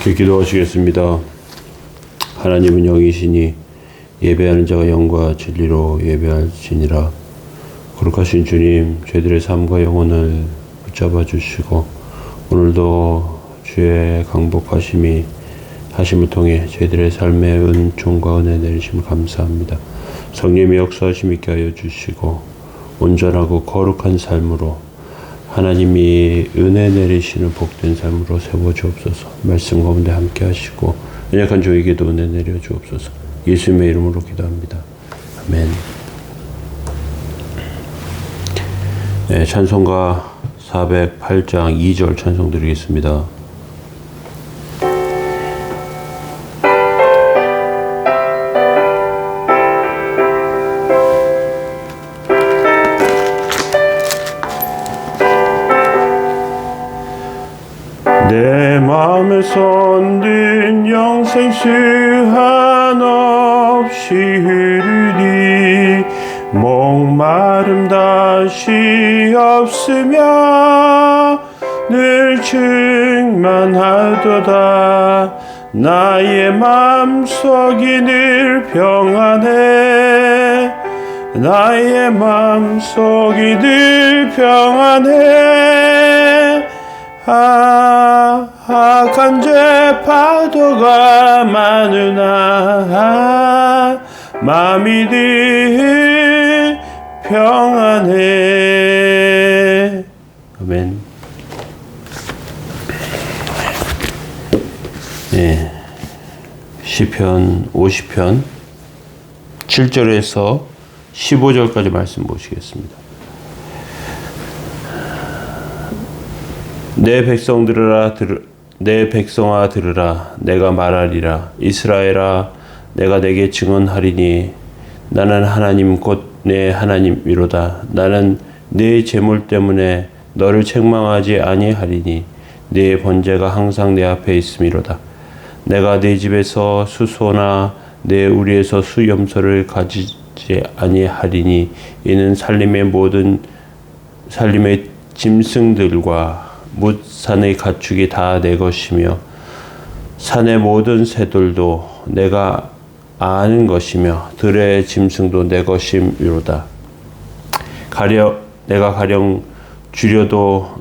함께 기도하시겠습니다. 하나님은 영이시니 예배하는 자가 영과 진리로 예배할지니라. 거룩하신 주님, 저희들의 삶과 영혼을 붙잡아 주시고 오늘도 주의 강복하심을 통해 저희들의 삶에 은총과 은혜 내리심을 감사합니다. 성령의 역사하심 있게 하여 주시고 온전하고 거룩한 삶으로 하나님이 은혜 내리시는 복된 삶으로 세워주옵소서. 말씀 가운데 함께 하시고 연약한 저에게도 은혜 내려 주옵소서. 예수님의 이름으로 기도합니다. 아멘. 네, 찬송가 408장 2절 찬송 드리겠습니다. 내 마음에 손든 영생수 한없이 흐르니 목마름 다시 없으며 늘 충만하도다. 나의 마음속이 늘 평안해. 나의 마음속이 늘 평안해. 악한 죄 파도가 많으나 마음이 늘 평안해. 아멘. 네, 시편 50편 7절에서 15절까지 말씀 보시겠습니다. 내 백성아 들으라. 내가 말하리라. 이스라엘아, 내가 내게 증언하리니 나는 하나님 곧 내 하나님이로다. 나는 네 재물 때문에 너를 책망하지 아니하리니 네 번제가 항상 내 앞에 있음이로다. 내가 네 집에서 수소나 내 우리에서 수염소를 가지지 아니하리니 이는 살림의 짐승들과 뭇 산의 가축이 다 내 것이며 산의 모든 새들도 내가 아는 것이며 들의 짐승도 내 것임이로다. 내가 가령 주려도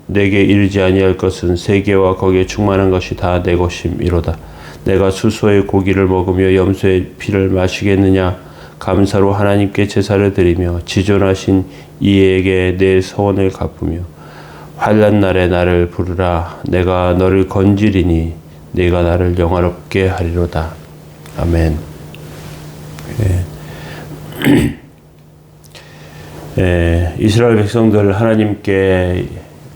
내게 이르지 아니할 것은 세계와 거기에 충만한 것이 다 내 것임이로다. 내가 수소의 고기를 먹으며 염소의 피를 마시겠느냐. 감사로 하나님께 제사를 드리며 지존하신 이에게 내 소원을 갚으며 환난 날에 나를 부르라. 내가 너를 건지리니 네가 나를 영화롭게 하리로다. 아멘. 이스라엘 백성들 하나님께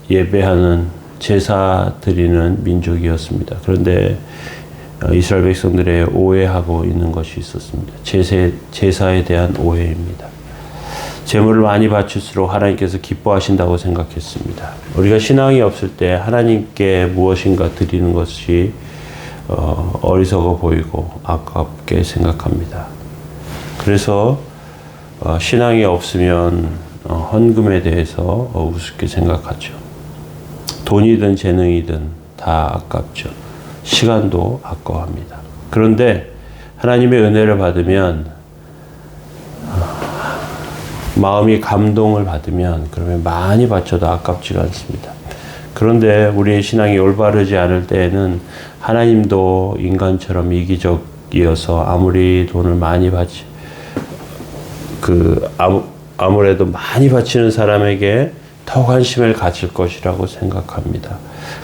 예배하는 제사 드리는 민족이었습니다. 그런데 이스라엘 백성들의 오해하고 있는 것이 있었습니다. 제사에 대한 오해입니다. 제물을 많이 바칠수록 하나님께서 기뻐하신다고 생각했습니다. 우리가 신앙이 없을 때 하나님께 무엇인가 드리는 것이 어리석어 보이고 아깝게 생각합니다. 그래서 신앙이 없으면 헌금에 대해서 우습게 생각하죠. 돈이든 재능이든 다 아깝죠. 시간도 아까워합니다. 그런데 하나님의 은혜를 받으면 마음이 감동을 받으면 그러면 많이 바쳐도 아깝지가 않습니다. 그런데 우리의 신앙이 올바르지 않을 때에는 하나님도 인간처럼 이기적이어서 아무리 돈을 많이 아무래도 많이 바치는 사람에게 더 관심을 가질 것이라고 생각합니다.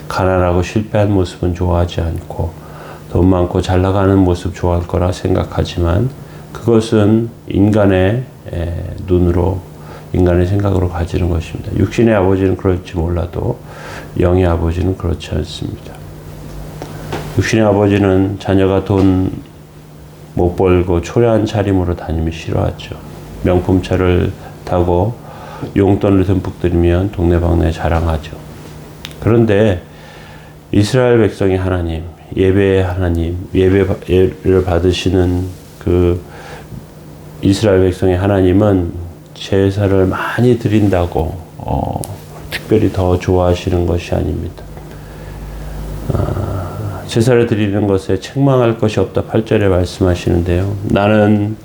가난하고 실패한 모습은 좋아하지 않고 돈 많고 잘 나가는 모습 좋아할 거라 생각하지만 그것은 인간의 눈으로 인간의 생각으로 가지는 것입니다. 육신의 아버지는 그럴지 몰라도 영의 아버지는 그렇지 않습니다. 육신의 아버지는 자녀가 돈 못 벌고 초라한 차림으로 다니면 싫어하죠. 명품차를 타고 용돈을 듬뿍 들이면 동네방네 자랑하죠. 그런데 이스라엘 백성의 하나님, 예배의 하나님, 예배를 받으시는 그 이스라엘 백성의 하나님은 제사를 많이 드린다고 특별히 더 좋아하시는 것이 아닙니다. 제사를 드리는 것에 책망할 것이 없다 8절에 말씀하시는데요. 나는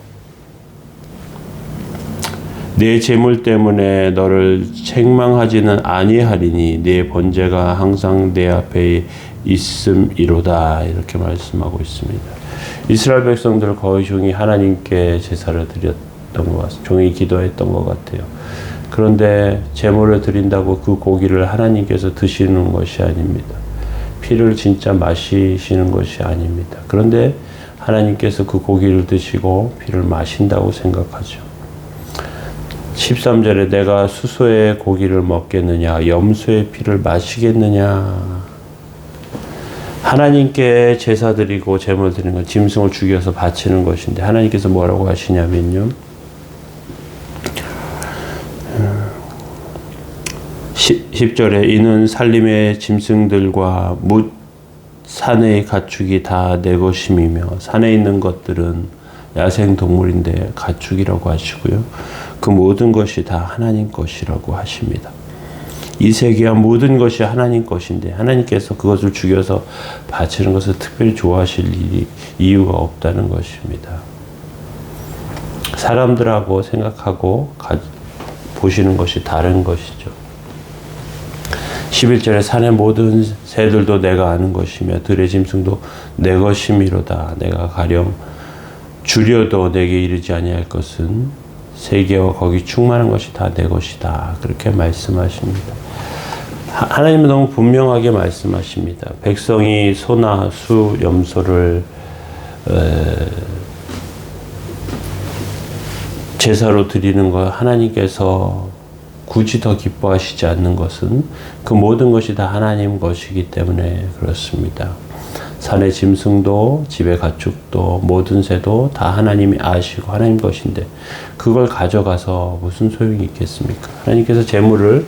내 재물 때문에 너를 책망하지는 아니하리니 내 번제가 항상 내 앞에 있음이로다 이렇게 말씀하고 있습니다. 이스라엘 백성들 거의 종이 하나님께 제사를 드렸던 것 같아요. 종이 기도했던 것 같아요. 그런데 제물을 드린다고 그 고기를 하나님께서 드시는 것이 아닙니다. 피를 진짜 마시시는 것이 아닙니다. 그런데 하나님께서 그 고기를 드시고 피를 마신다고 생각하죠. 13절에 내가 수소의 고기를 먹겠느냐 염소의 피를 마시겠느냐. 하나님께 제사 드리고 제물 드리는 건 짐승을 죽여서 바치는 것인데 하나님께서 뭐라고 하시냐면요. 10절에 이는 살림의 짐승들과 뭇 산의 가축이 다 내 것임이며 산에 있는 것들은 야생 동물인데 가축이라고 하시고요. 그 모든 것이 다 하나님 것이라고 하십니다. 이 세계와 모든 것이 하나님 것인데 하나님께서 그것을 죽여서 바치는 것을 특별히 좋아하실 이유가 없다는 것입니다. 사람들하고 생각하고 보시는 것이 다른 것이죠. 11절에 산의 모든 새들도 내가 아는 것이며 들의 짐승도 내 것임이로다. 내가 가령 줄여도 내게 이르지 아니할 것은 세계와 거기 충만한 것이 다 내 것이다. 그렇게 말씀하십니다. 하나님은 너무 분명하게 말씀하십니다. 백성이 소나 수, 염소를 제사로 드리는 것 하나님께서 굳이 더 기뻐하시지 않는 것은 그 모든 것이 다 하나님 것이기 때문에 그렇습니다. 산의 짐승도 집의 가축도 모든 새도 다 하나님이 아시고 하나님 것인데 그걸 가져가서 무슨 소용이 있겠습니까? 하나님께서 제물을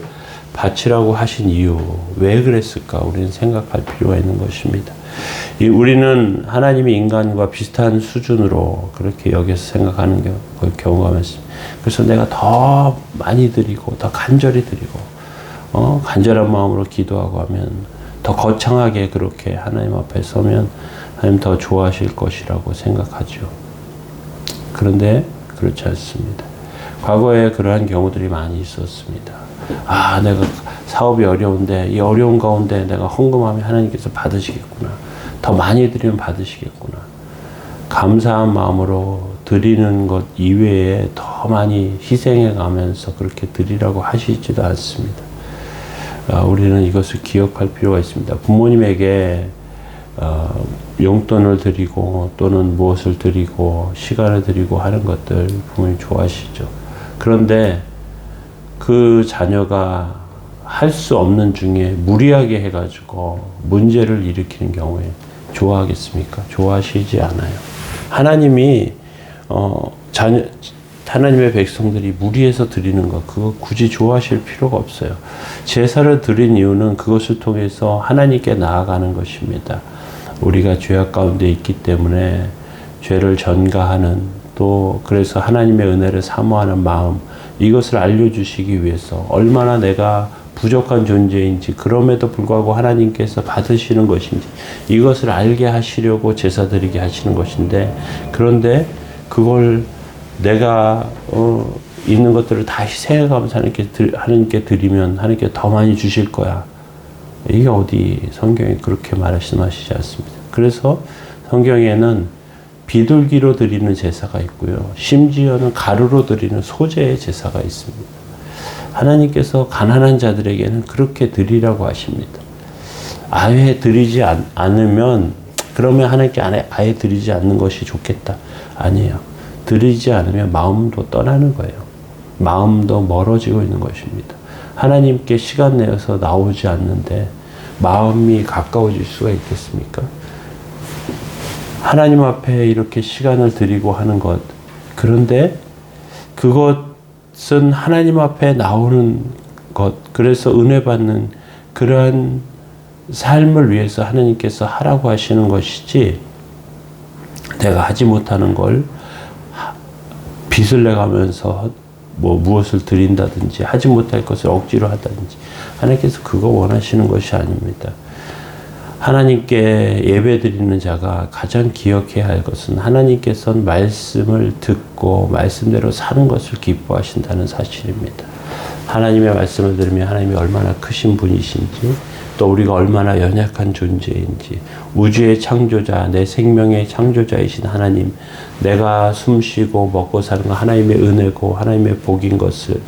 바치라고 하신 이유 왜 그랬을까? 우리는 생각할 필요가 있는 것입니다. 우리는 하나님이 인간과 비슷한 수준으로 그렇게 여기서 생각하는 경우가 많습니다. 그래서 내가 더 많이 드리고 더 간절히 드리고 간절한 마음으로 기도하고 하면 더 거창하게 그렇게 하나님 앞에 서면 하나님 더 좋아하실 것이라고 생각하죠. 그런데 그렇지 않습니다. 과거에 그러한 경우들이 많이 있었습니다. 내가 사업이 어려운데 이 어려운 가운데 내가 헌금하면 하나님께서 받으시겠구나. 더 많이 드리면 받으시겠구나. 감사한 마음으로 드리는 것 이외에 더 많이 희생해 가면서 그렇게 드리라고 하시지도 않습니다. 우리는 이것을 기억할 필요가 있습니다. 부모님에게 용돈을 드리고 또는 무엇을 드리고 시간을 드리고 하는 것들 부모님 좋아하시죠. 그런데 그 자녀가 할 수 없는 중에 무리하게 해가지고 문제를 일으키는 경우에 좋아하겠습니까? 좋아하시지 않아요. 하나님이 하나님의 백성들이 무리해서 드리는 것 그거 굳이 좋아하실 필요가 없어요. 제사를 드린 이유는 그것을 통해서 하나님께 나아가는 것입니다. 우리가 죄악 가운데 있기 때문에 죄를 전가하는 또 그래서 하나님의 은혜를 사모하는 마음 이것을 알려주시기 위해서 얼마나 내가 부족한 존재인지 그럼에도 불구하고 하나님께서 받으시는 것인지 이것을 알게 하시려고 제사 드리게 하시는 것인데 그런데 그걸 내가 있는 것들을 다 희생해가면서 하나님께 드리면 하나님께 더 많이 주실 거야. 이게 어디 성경에 그렇게 말씀하시지 않습니다. 그래서 성경에는 비둘기로 드리는 제사가 있고요. 심지어는 가루로 드리는 소재의 제사가 있습니다. 하나님께서 가난한 자들에게는 그렇게 드리라고 하십니다. 아예 드리지 않으면 그러면 하나님께 아예 드리지 않는 것이 좋겠다. 아니에요. 드리지 않으면 마음도 떠나는 거예요. 마음도 멀어지고 있는 것입니다. 하나님께 시간 내어서 나오지 않는데 마음이 가까워질 수가 있겠습니까? 하나님 앞에 이렇게 시간을 드리고 하는 것 그런데 그것은 하나님 앞에 나오는 것 그래서 은혜 받는 그러한 삶을 위해서 하나님께서 하라고 하시는 것이지 내가 하지 못하는 걸 빚을 내가면서 무엇을 드린다든지 하지 못할 것을 억지로 하다든지 하나님께서 그거 원하시는 것이 아닙니다. 하나님께 예배드리는 자가 가장 기억해야 할 것은 하나님께서는 말씀을 듣고 말씀대로 사는 것을 기뻐하신다는 사실입니다. 하나님의 말씀을 들으면 하나님이 얼마나 크신 분이신지, 또 우리가 얼마나 연약한 존재인지, 우주의 창조자, 내 생명의 창조자이신 하나님, 내가 숨쉬고 먹고 사는 건 하나님의 은혜고 하나님의 복인 것을,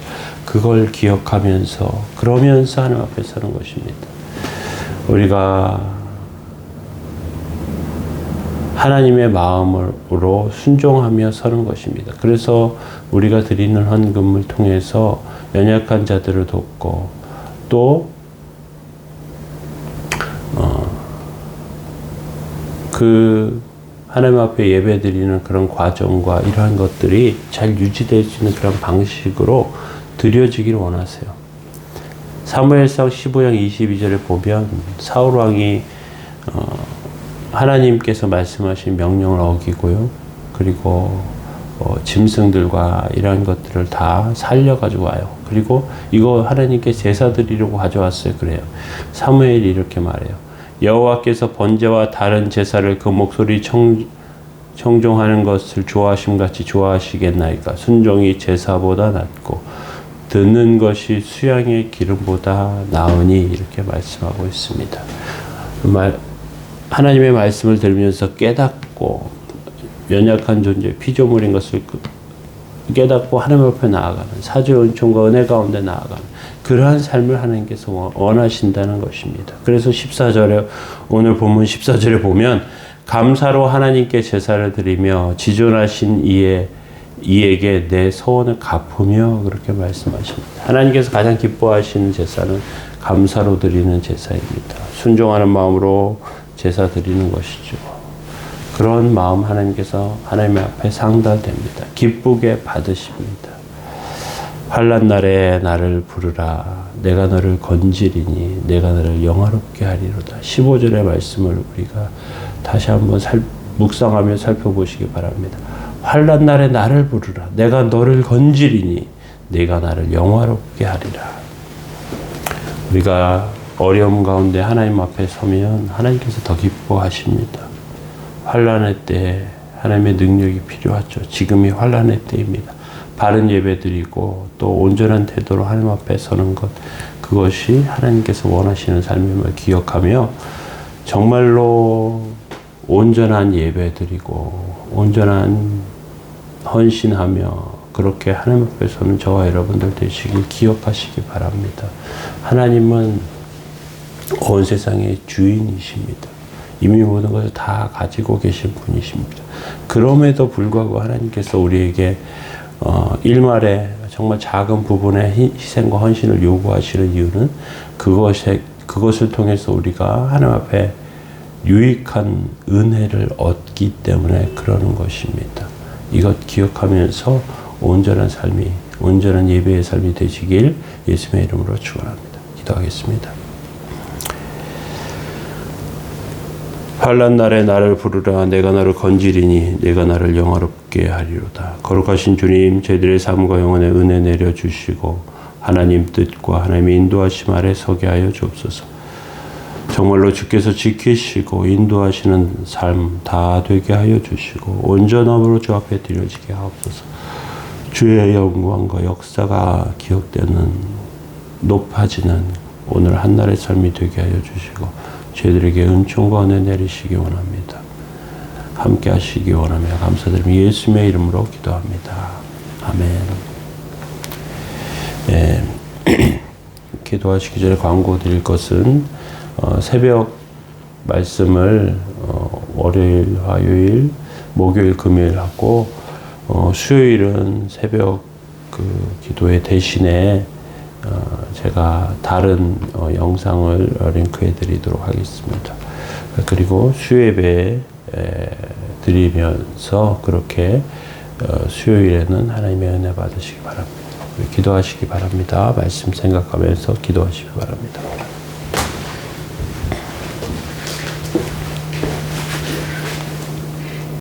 그걸 기억하면서 그러면서 하나님 앞에 서는 것입니다. 우리가 하나님의 마음으로 순종하며 서는 것입니다. 그래서 우리가 드리는 헌금을 통해서 연약한 자들을 돕고, 또 그 하나님 앞에 예배 드리는 그런 과정과 이러한 것들이 잘 유지될 수 있는 그런 방식으로 드려지기를 원하세요. 사무엘상 15장 22절에 보면 사울 왕이 하나님께서 말씀하신 명령을 어기고요. 그리고 짐승들과 이러한 것들을 다 살려가지고 와요. 그리고 이거 하나님께 제사 드리려고 가져왔어요. 그래요. 사무엘이 이렇게 말해요. 여호와께서 번제와 다른 제사를 그 목소리 청종하는 것을 좋아하심같이 좋아하시겠나이까. 순종이 제사보다 낫고 듣는 것이 수양의 기름보다 나으니, 이렇게 말씀하고 있습니다. 하나님의 말씀을 들으면서 깨닫고 연약한 존재, 피조물인 것을 깨닫고 하나님 앞에 나아가는, 사죄의 은총과 은혜 가운데 나아가는 그러한 삶을 하나님께서 원하신다는 것입니다. 그래서 14절에, 오늘 본문 14절에 보면 감사로 하나님께 제사를 드리며 지존하신 이에게 내 소원을 갚으며, 그렇게 말씀하십니다. 하나님께서 가장 기뻐하시는 제사는 감사로 드리는 제사입니다. 순종하는 마음으로 제사 드리는 것이죠. 그런 마음 하나님께서 하나님 앞에 상달됩니다. 기쁘게 받으십니다. 환난 날에 나를 부르라. 내가 너를 건지리니 내가 너를 영화롭게 하리로다. 15절의 말씀을 우리가 다시 한번 묵상하며 살펴보시기 바랍니다. 환난 날에 나를 부르라. 내가 너를 건지리니 내가 나를 영화롭게 하리라. 우리가 어려움 가운데 하나님 앞에 서면 하나님께서 더 기뻐하십니다. 환난의 때 하나님의 능력이 필요하죠. 지금이 환난의 때입니다. 바른 예배 드리고 또 온전한 태도로 하나님 앞에 서는 것, 그것이 하나님께서 원하시는 삶임을 기억하며 정말로 온전한 예배 드리고 온전한 헌신하며 그렇게 하나님 앞에 서는 저와 여러분들 되시길 기억하시기 바랍니다. 하나님은 온 세상의 주인이십니다. 이미 모든 것을 다 가지고 계신 분이십니다. 그럼에도 불구하고 하나님께서 우리에게 일말에 정말 작은 부분의 희생과 헌신을 요구하시는 이유는 그것을 통해서 우리가 하나님 앞에 유익한 은혜를 얻기 때문에 그러는 것입니다. 이것 기억하면서 온전한 삶이, 온전한 예배의 삶이 되시길 예수님의 이름으로 축원합니다. 기도하겠습니다. 환난 날에 나를 부르라. 내가 너를 건지리니 내가 나를 영화롭게 하리로다. 거룩하신 주님, 저희들의 삶과 영혼에 은혜 내려주시고 하나님 뜻과 하나님의 인도하심 아래 서게 하여 주옵소서. 정말로 주께서 지키시고 인도하시는 삶 다 되게 하여 주시고 온전함으로 주 앞에 드려지게 하옵소서. 주의 영광과 역사가 기억되는, 높아지는 오늘 한날의 삶이 되게 하여 주시고 저희들에게 은총과 은혜 내리시기 원합니다. 함께 하시기 원하며 감사드리며 예수님의 이름으로 기도합니다. 아멘. 네. 기도하시기 전에 광고 드릴 것은 새벽 말씀을 월요일, 화요일, 목요일, 금요일 하고 수요일은 새벽 기도회 대신에 제가 다른 영상을 링크해 드리도록 하겠습니다. 그리고 수요예배 드리면서 그렇게 수요일에는 하나님의 은혜 받으시기 바랍니다. 기도하시기 바랍니다. 말씀 생각하면서 기도하시기 바랍니다.